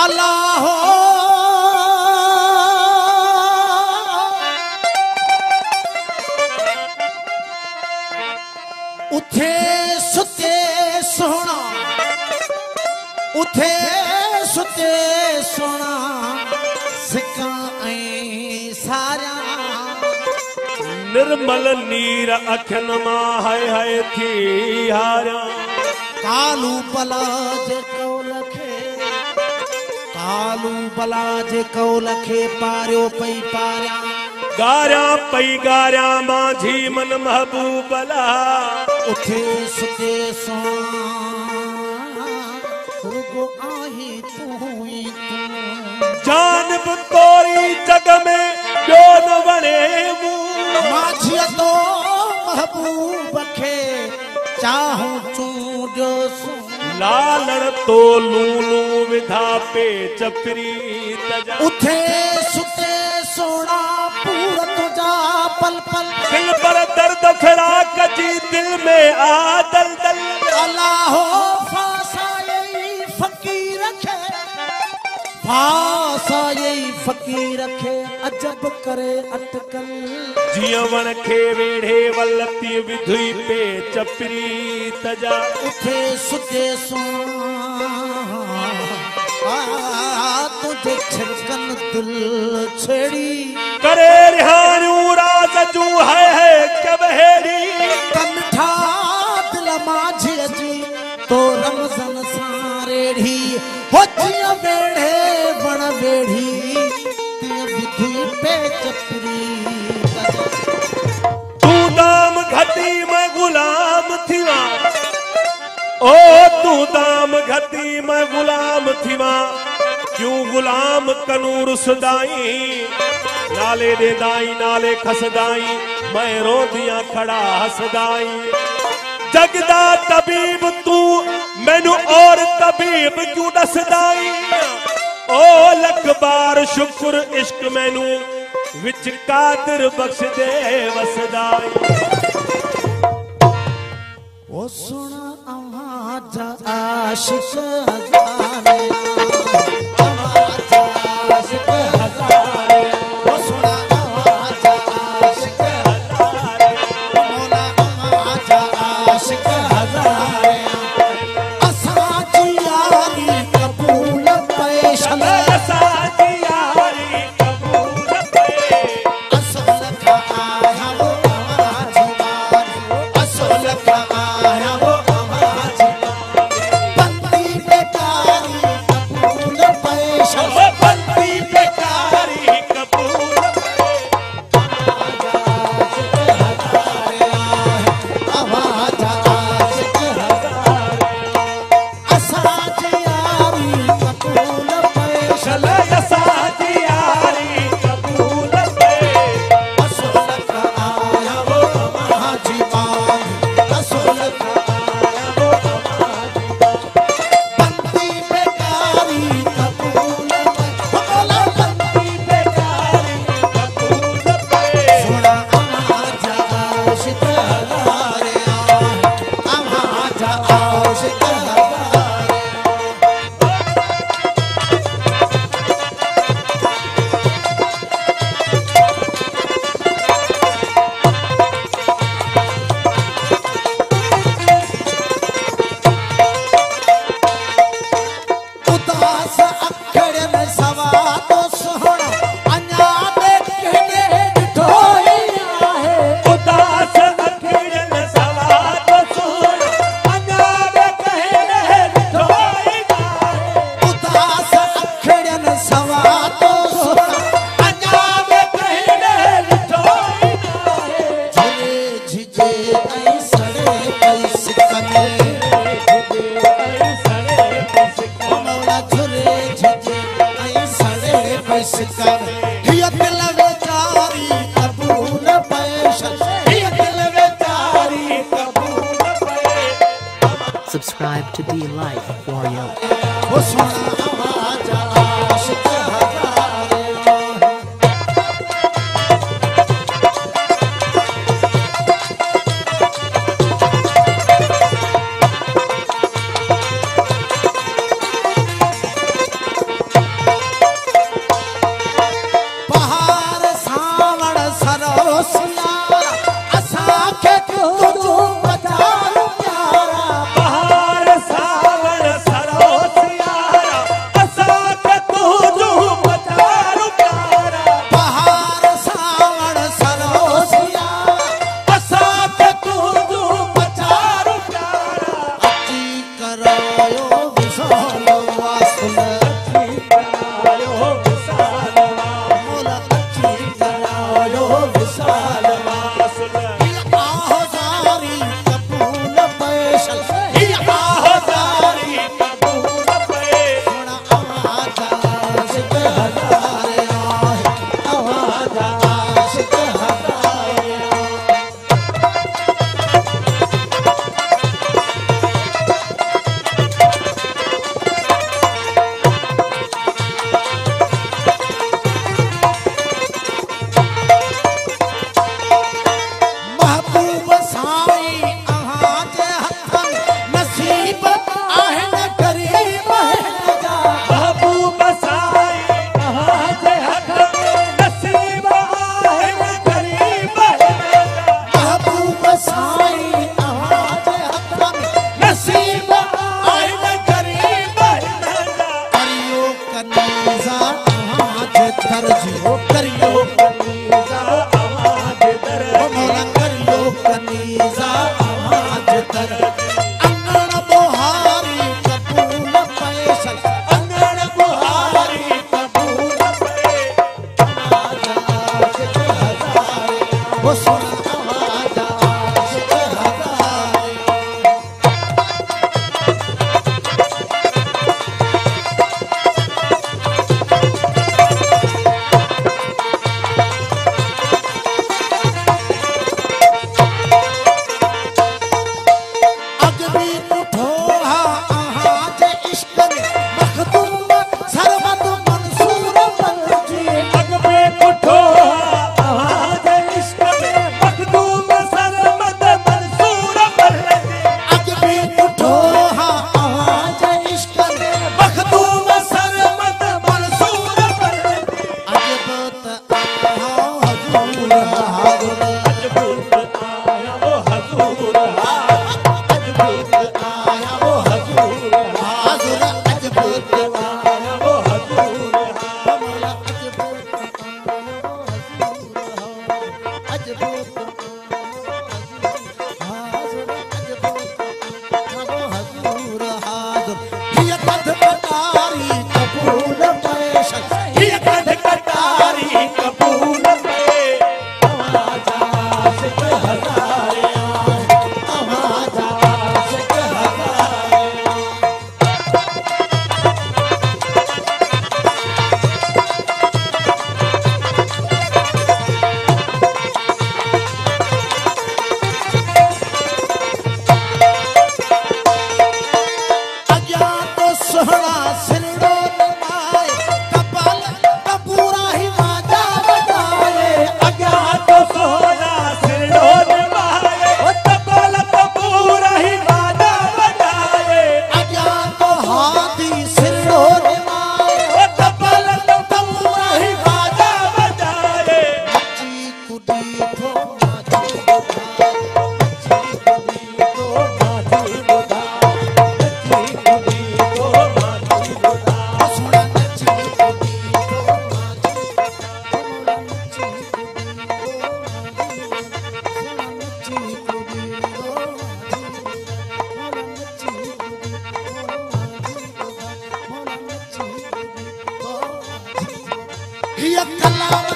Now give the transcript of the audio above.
अल्लाह उथे सुते सोना, उथे सुते सोना सिका ऐं सारिया निर्मल नीर अखन मां हाय हाय थी हारिया। कालू बला जे कौल खे, कालू बला जे कौल खे पारियो पई पारिया। गारिया पई गारिया माझी मन महबूबला। उथे सुते सोना रुगो आही तू ही तू। जानब तोरी जग में ॿियो न वणे मूं। माझी तो महबूब खे चाहूं चूंडियो सो। लालण तो लूलू विधा पे चपरी तजा। उथे सुते सोना पूरा तुझा पल पल। दिल पर दर्द फिराक जी दिल में आ दल दल। अल्लाह फासा यही फकीर खे, फासा यही फकीर खे अजब करे अटकल। जीवन खे वेढ़े वलती विधुई पे चपरी तजा। उथे सुते सोना तुझे छिड़कन दिल छेड़ी। करे रिहानू राज जू है कब हेड़ी। कमठा दिल माझी अजी तो रमज़न सारेड़ी। हो जिया वेढ़े बण वेढ़ी तिया विधि पे चपरी। तू दाम घटी मैं गुलाम थीवा। ओ तू दाम घटी मैं गुलाम थीवा। क्यों गुलाम कनूर सदाई। नाले दे दाई नाले खसदाई मैं रोदियां खड़ा हसदाई। जगदा तबीब तू मैनू और तबीब क्यों दसदाई। ओ लख बार शुक्र इश्क मैनू विच कादिर बख्श दे वसदाई। ओ सुन आवाज आशिक हजारे, आवाज आशिक हजारे। ओ सुन आवाज आशिक हजारे, मौला आवाज आशिक हजारे। असा जी यारी कबूल पैशन, असा जी यारी कबूल पे। असल का आया वो आवाज वारी, असल का आया वो आवाज वारी। बंदी बेकारी कबूल पैशन, बंदी बेकारी कबूल पे। आवाज आशिक हजारे। असा जी यारी कबूल पैशन, असा जी यारी कबूल पे। असल का आया वो आवाज वारी, असल का आया वो आवाज वारी। बंदी बेकारी कबूल पैशन, बंदी बेकारी कबूल पे। सुना आवाज आशिक हजारे, आवाज आशिक हजारे। उदास अखड़ में सवा तो सोहना अन्या देखने ढोई आहे। उदास अखिड़न सवा तो सुन अनार कहने ढोई गाए। उदास अखड़ में सवा तो सोहना अनार कहने ढोई गाए। झुले झिझे ऐं सड़े पई सिकने। ओ मौला झुले झिझे ऐं सड़े पई सिकने। हिय दिल वेचारी कबूल पैशन, हिय दिल वेचारी कबूल पे। Subscribe to Be Life Warrior. वो सुना आवाज आशिक हजारे। आवाज कर अंगण बुहारी कबूल पैसल अंगण बुहारी कबूल पे आवाज आशिक हजारे वो सुन आवाज आशिक हजारे He a